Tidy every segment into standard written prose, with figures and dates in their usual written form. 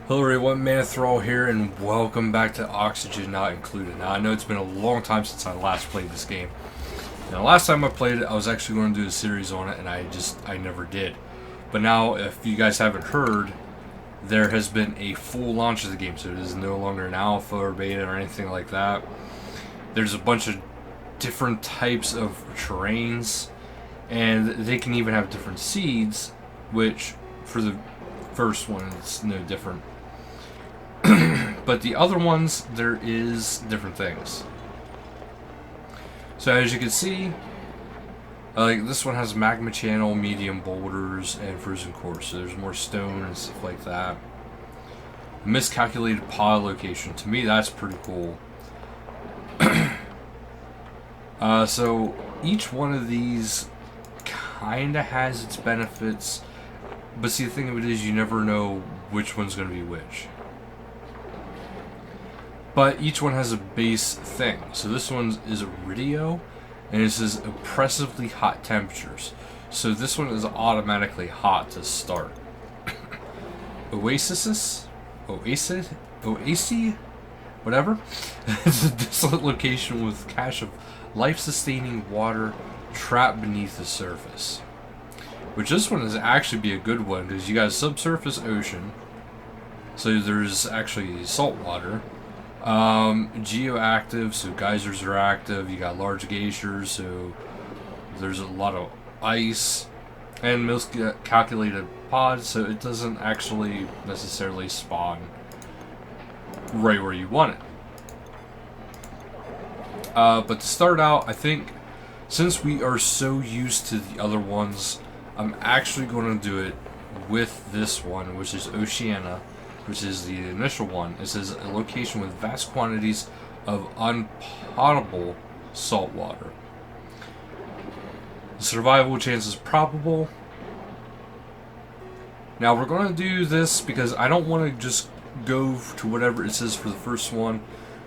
Hello everyone, Manathrall here, and welcome back to Oxygen Not Included. Now, I know it's been a long time since I last played this game. Now, last time I played it, I was actually going to do a series on it, and I never did. But now, if you guys haven't heard, there has been a full launch of the game, so it is no longer an alpha or beta or anything like that. There's a bunch of different types of terrains, and they can even have different seeds, which, for the first one, it's no different. But the other ones, there is different things. So as you can see, like this one has magma channel, medium boulders, and frozen core. So there's more stone and stuff like that. Miscalculated pod location. To me, that's pretty cool. So each one of these kinda has its benefits, but see, the thing of it is, you never know which one's going to be which. But each one has a base thing. So this one is Iridio, and it says oppressively hot temperatures. So this one is automatically hot to start. Oasis, whatever. It's a desolate location with cache of life-sustaining water trapped beneath the surface. Which this one is actually be a good one because you got a subsurface ocean. So there's actually salt water. Geoactive, so geysers are active. You got large glaciers, so there's a lot of ice. And miscalculated pods, so it doesn't actually necessarily spawn right where you want it. But to start out, I think since we are so used to the other ones, I'm actually going to do it with this one, which is Oceania, which is the initial one. It says a location with vast quantities of unpotable salt water. The survival chance is probable. Now we're going to do this because I don't want to just go to whatever it says for the first one.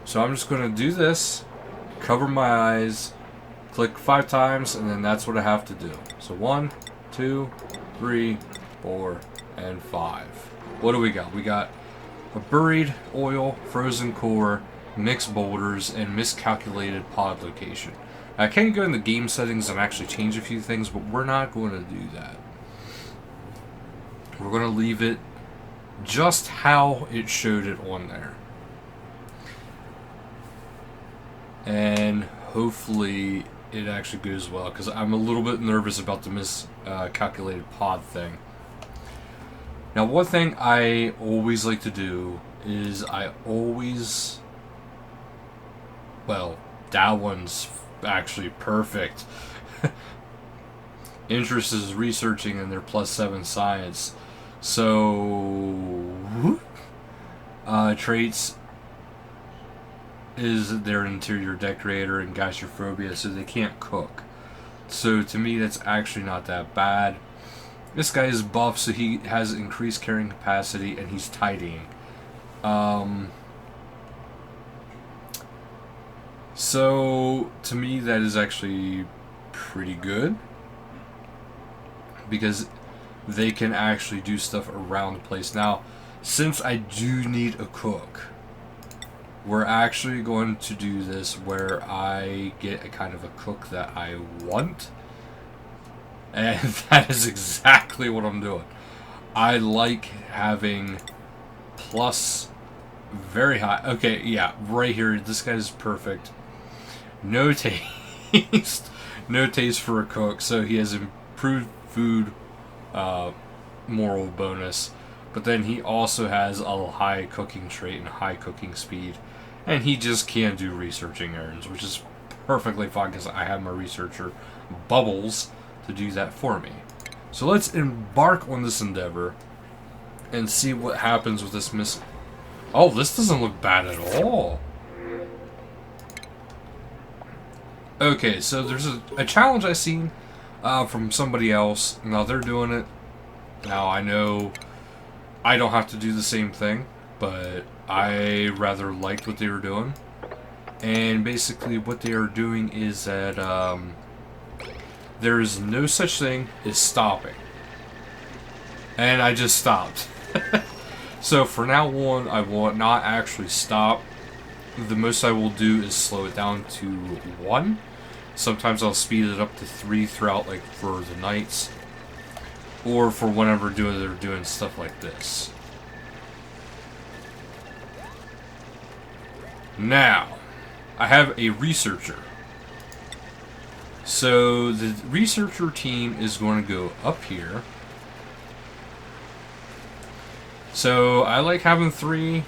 So I'm just going to do this, cover my eyes, click 5 times, and then that's what I have to do. So 1, 2, 3, 4, and 5. What do we got? We got a buried oil, frozen core, mixed boulders, and miscalculated pod location. I can go in the game settings and actually change a few things, but we're not going to do that. We're going to leave it just how it showed it on there. And hopefully it actually goes well, because I'm a little bit nervous about the miscalculated pod thing. Now, one thing I always like to do is well, that one's actually perfect. Interest is researching and they're +7 science. So, traits is their interior decorator and geyserophobia, so they can't cook. So to me, that's actually not that bad. This guy is buff, so he has increased carrying capacity, and he's tidying. So, to me, that is actually pretty good. Because they can actually do stuff around the place. Now, since I do need a cook, we're actually going to do this where I get a kind of a cook that I want. And that is exactly what I'm doing. I like having plus very high. Okay, yeah, right here. This guy is perfect. No taste. No taste for a cook. So he has improved food moral bonus. But then he also has a high cooking trait and high cooking speed. And he just can't do researching errands, which is perfectly fine because I have my researcher Bubbles to do that for me. So let's embark on this endeavor and see what happens with this Oh, this doesn't look bad at all. Okay, so there's a challenge I seen from somebody else. Now they're doing it. Now I know I don't have to do the same thing, but I rather liked what they were doing. And basically what they are doing is that there is no such thing as stopping. And I just stopped. So for now on, I will not actually stop. The most I will do is slow it down to 1. Sometimes I'll speed it up to 3 throughout, like, for the nights. Or for whenever they're doing stuff like this. Now, I have a researcher. So the researcher team is going to go up here. So I like having 3.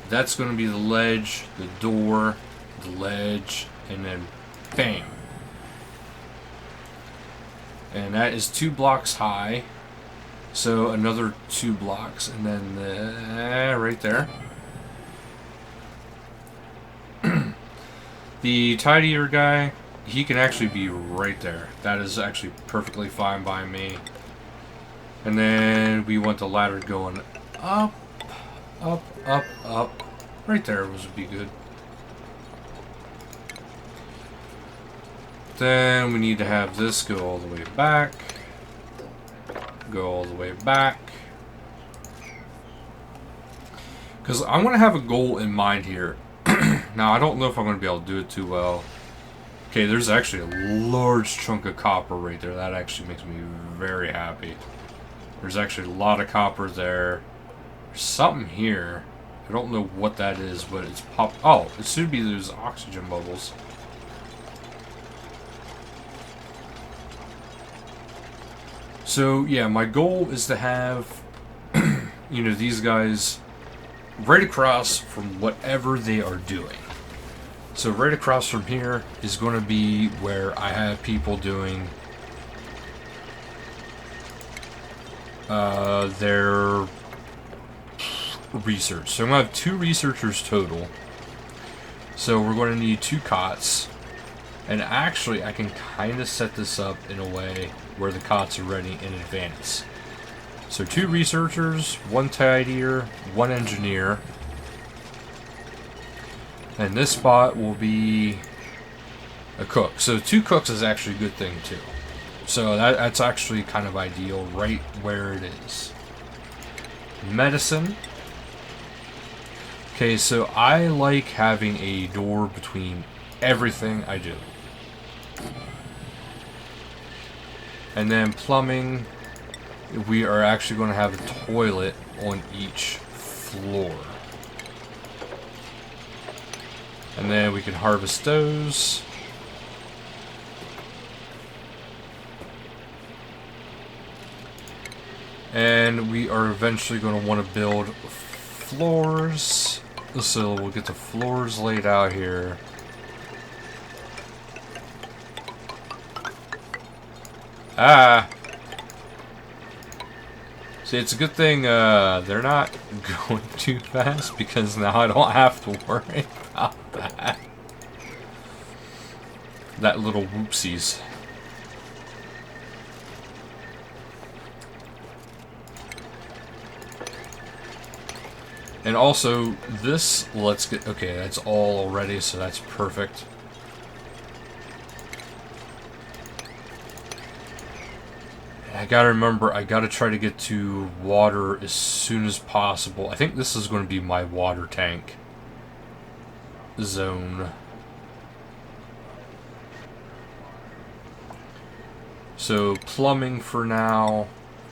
That's going to be the ledge, the door, the ledge, and then bam. And that is 2 blocks high. So another 2 blocks, and then right there. The tidier guy, he can actually be right there. That is actually perfectly fine by me. And then we want the ladder going up, up, up, up. Right there would be good. Then we need to have this go all the way back. Go all the way back. Because I want to have a goal in mind here. Now, I don't know if I'm going to be able to do it too well. Okay, there's actually a large chunk of copper right there. That actually makes me very happy. There's actually a lot of copper there. There's something here. I don't know what that is, but it's pop. Oh, it should be those oxygen bubbles. So, yeah, my goal is to have, you know, these guys right across from whatever they are doing. So right across from here is going to be where I have people doing their research. So I'm going to have 2 researchers total. So we're going to need 2 cots. And actually, I can kind of set this up in a way where the cots are ready in advance. So 2 researchers, 1 tidier, 1 engineer. And this spot will be a cook. So 2 cooks is actually a good thing too. So that's actually kind of ideal right where it is. Medicine. Okay, so I like having a door between everything I do. And then plumbing, we are actually going to have a toilet on each floor. And then we can harvest those. And we are eventually going to want to build floors. So we'll get the floors laid out here. Ah! See, it's a good thing they're not going too fast, because now I don't have to worry about that. That little whoopsies. And also, this, let's get, okay, that's all already, so that's perfect. I gotta remember, I gotta try to get to water as soon as possible. I think this is going to be my water tank zone. So, plumbing for now.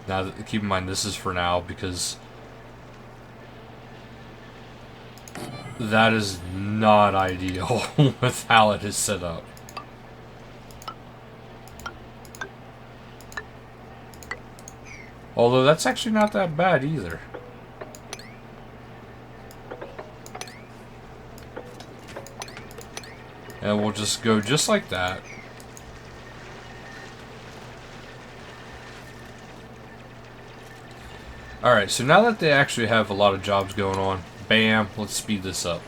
Now, keep in mind, this is for now, because that is not ideal with how it is set up. Although that's actually not that bad either. And we'll just go just like that. Alright, so now that they actually have a lot of jobs going on, bam, let's speed this up.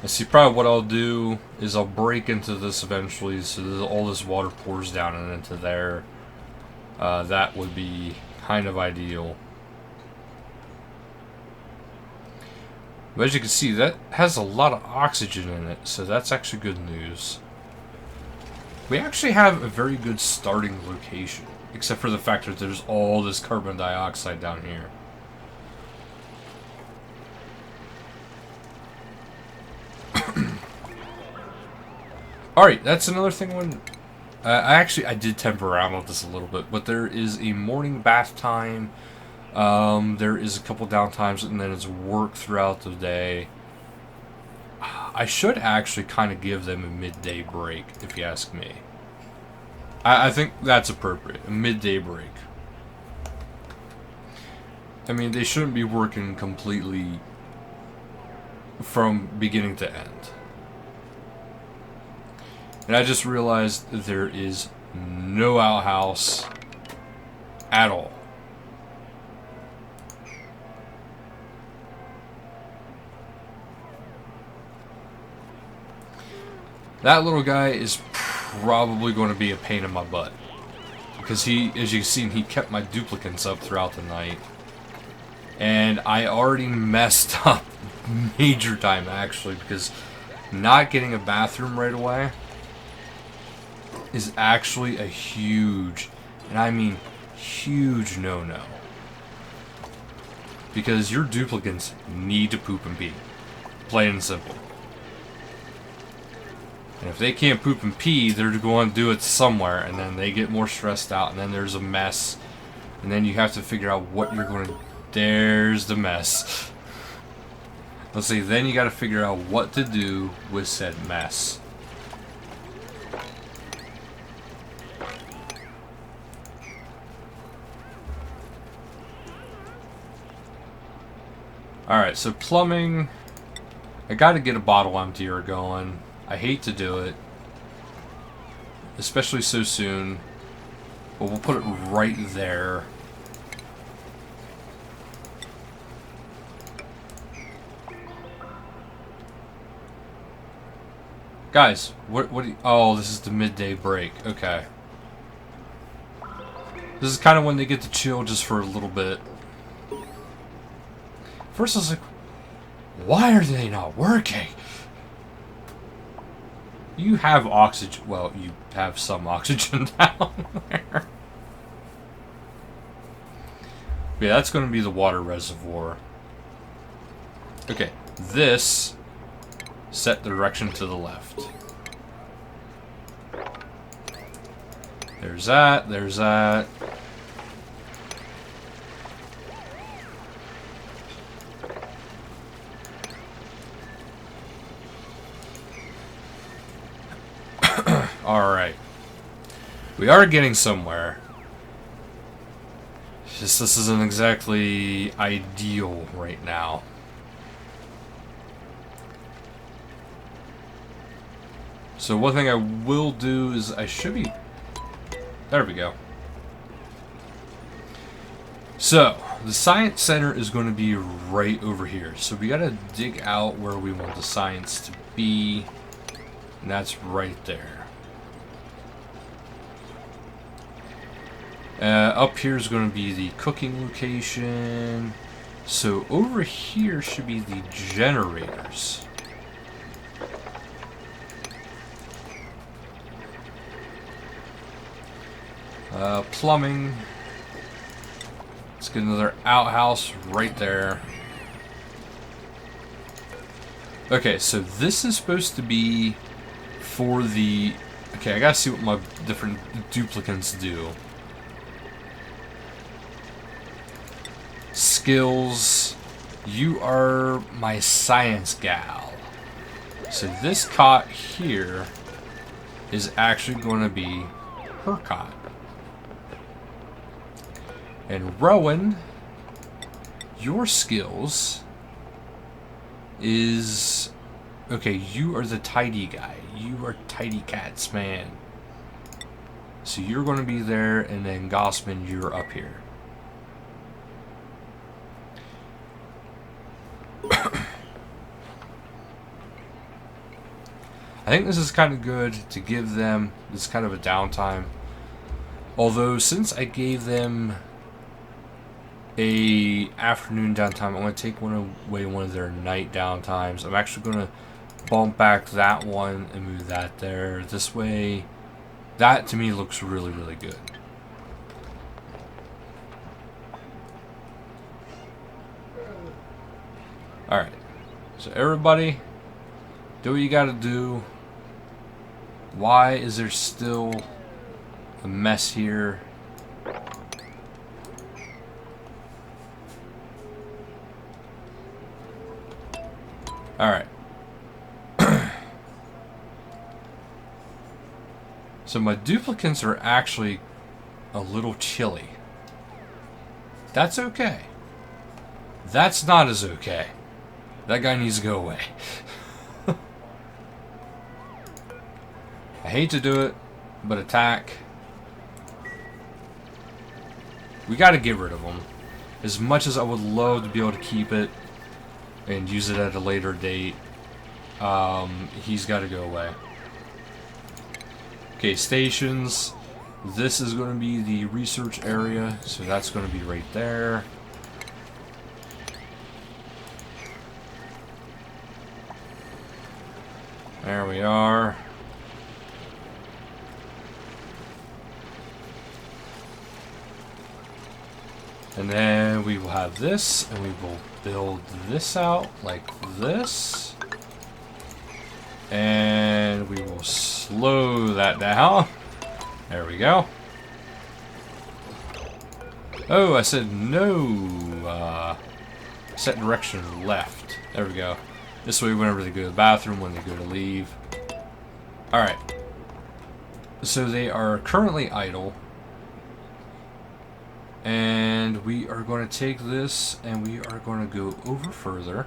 I see, probably what I'll do is I'll break into this eventually, so all this water pours down and into there. That would be kind of ideal. But as you can see, that has a lot of oxygen in it, so that's actually good news. We actually have a very good starting location, except for the fact that there's all this carbon dioxide down here. Alright, that's another thing when... I did temper around with this a little bit, but there is a morning bath time, there is a couple downtimes, and then it's work throughout the day. I should actually kind of give them a midday break, if you ask me. I think that's appropriate, a midday break. I mean, they shouldn't be working completely from beginning to end. And I just realized there is no outhouse at all. That little guy is probably going to be a pain in my butt. Because he, as you've seen, he kept my duplicants up throughout the night. And I already messed up major time, actually, because not getting a bathroom right away is actually a huge, and I mean huge, no-no. Because your duplicants need to poop and pee. Plain and simple. And if they can't poop and pee, they're going to do it somewhere, and then they get more stressed out, and then there's a mess. And then you have to figure out what you're going to... There's the mess. Let's see, then you got to figure out what to do with said mess. Alright, so plumbing. I got to get a bottle emptier going. I hate to do it, especially so soon, but we'll put it right there. Guys, what do you... Oh, this is the midday break. Okay. This is kind of when they get to chill just for a little bit. First I was like, why are they not working? You have oxygen. Well, you have some oxygen down there. Yeah, that's going to be the water reservoir. Okay, this set the direction to the left. There's that, there's that. Alright. We are getting somewhere. Just this isn't exactly ideal right now. So one thing I will do is I should be... There we go. So, the science center is going to be right over here. So we gotta dig out where we want the science to be. And that's right there. Up here is going to be the cooking location. So over here should be the generators. Plumbing. Let's get another outhouse right there. Okay, so this is supposed to be for the... Okay, I gotta see what my different duplicants do. Skills. You are my science gal. So this cot here is actually going to be her cot. And Rowan, your skills is... Okay, you are the tidy guy. You are tidy cats, man. So you're going to be there, and then Gossman, you're up here. I think this is kind of good to give them this kind of a downtime. Although, since I gave them a afternoon downtime. I'm going to take away one of their night downtimes. I'm actually going to bump back that one and move that there. This way, that to me looks really, really good. Alright, so everybody, do what you gotta do. Why is there still a mess here? Alright. So my duplicants are actually a little chilly. That's okay. That's not as okay. That guy needs to go away. I hate to do it, but attack. We gotta get rid of him. As much as I would love to be able to keep it and use it at a later date, he's gotta go away. Okay, stations. This is going to be the research area, so that's going to be right there. There we are. And then we will have this, and we will build this out like this. And we will slow that down. There we go. Oh, I said no. Set direction left. There we go. This way whenever they go to the bathroom, when they go to leave. Alright. So they are currently idle. And we are going to take this and we are going to go over further.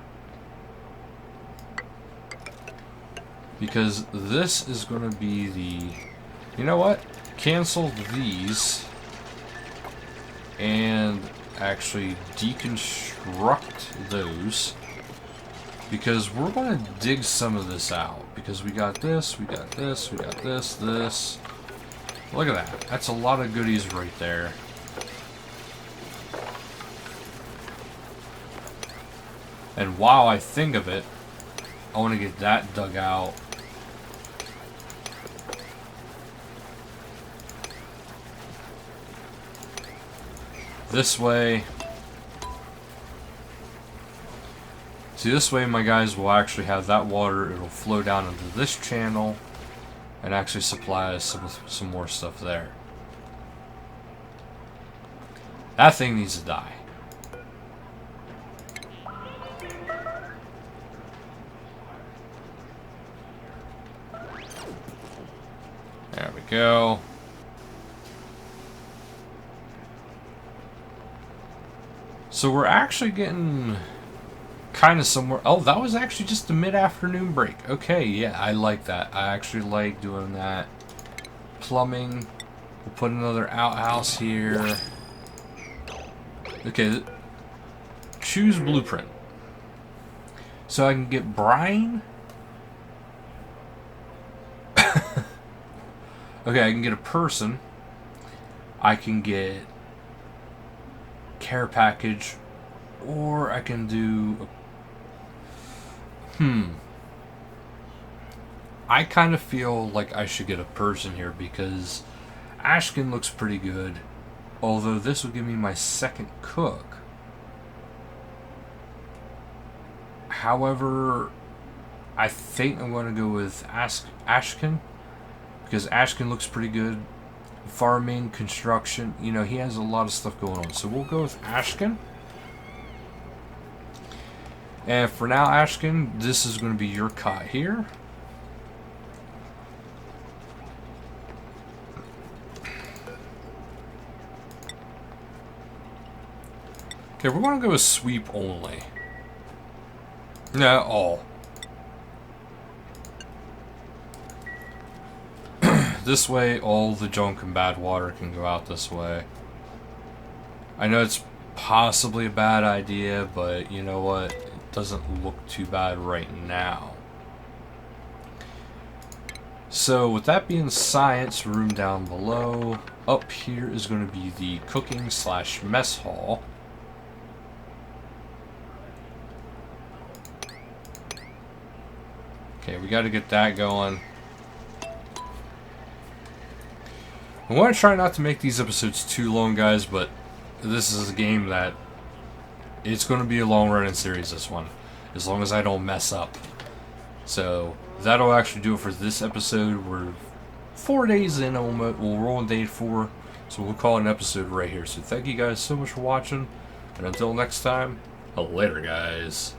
Because this is going to be the... You know what? Cancel these. And actually deconstruct those. Because we're going to dig some of this out. Because we got this, we got this, we got this, this. Look at that. That's a lot of goodies right there. And while I think of it, I want to get that dug out. This way. See, this way my guys will actually have that water. It'll flow down into this channel and actually supply us with some more stuff there. That thing needs to die. There we go. So we're actually getting kind of somewhere. Oh, that was actually just a mid-afternoon break. Okay, yeah, I like that. I actually like doing that. Plumbing. We'll put another outhouse here. Okay, choose blueprint. So I can get brine. Okay, I can get a person. I can get care package, or I can do I kind of feel like I should get a person here because Ashkin looks pretty good, although this will give me my second cook. However, I think I'm going to go with Ashkin because Ashkin looks pretty good. Farming, construction, you know, he has a lot of stuff going on. So we'll go with Ashkin. And for now, Ashkin, this is going to be your cot here. Okay, we're going to go with sweep only. No, all. This way, all the junk and bad water can go out this way. I know it's possibly a bad idea, but you know what? It doesn't look too bad right now. So, with that being science room down below, up here is going to be the cooking / mess hall. yeah, we got to get that going. I want to try not to make these episodes too long, guys, but this is a game that it's going to be a long-running series, this one, as long as I don't mess up. So that'll actually do it for this episode. We're 4 days in, almost. We'll roll on day 4, so we'll call it an episode right here. So thank you guys so much for watching, and until next time, later, guys.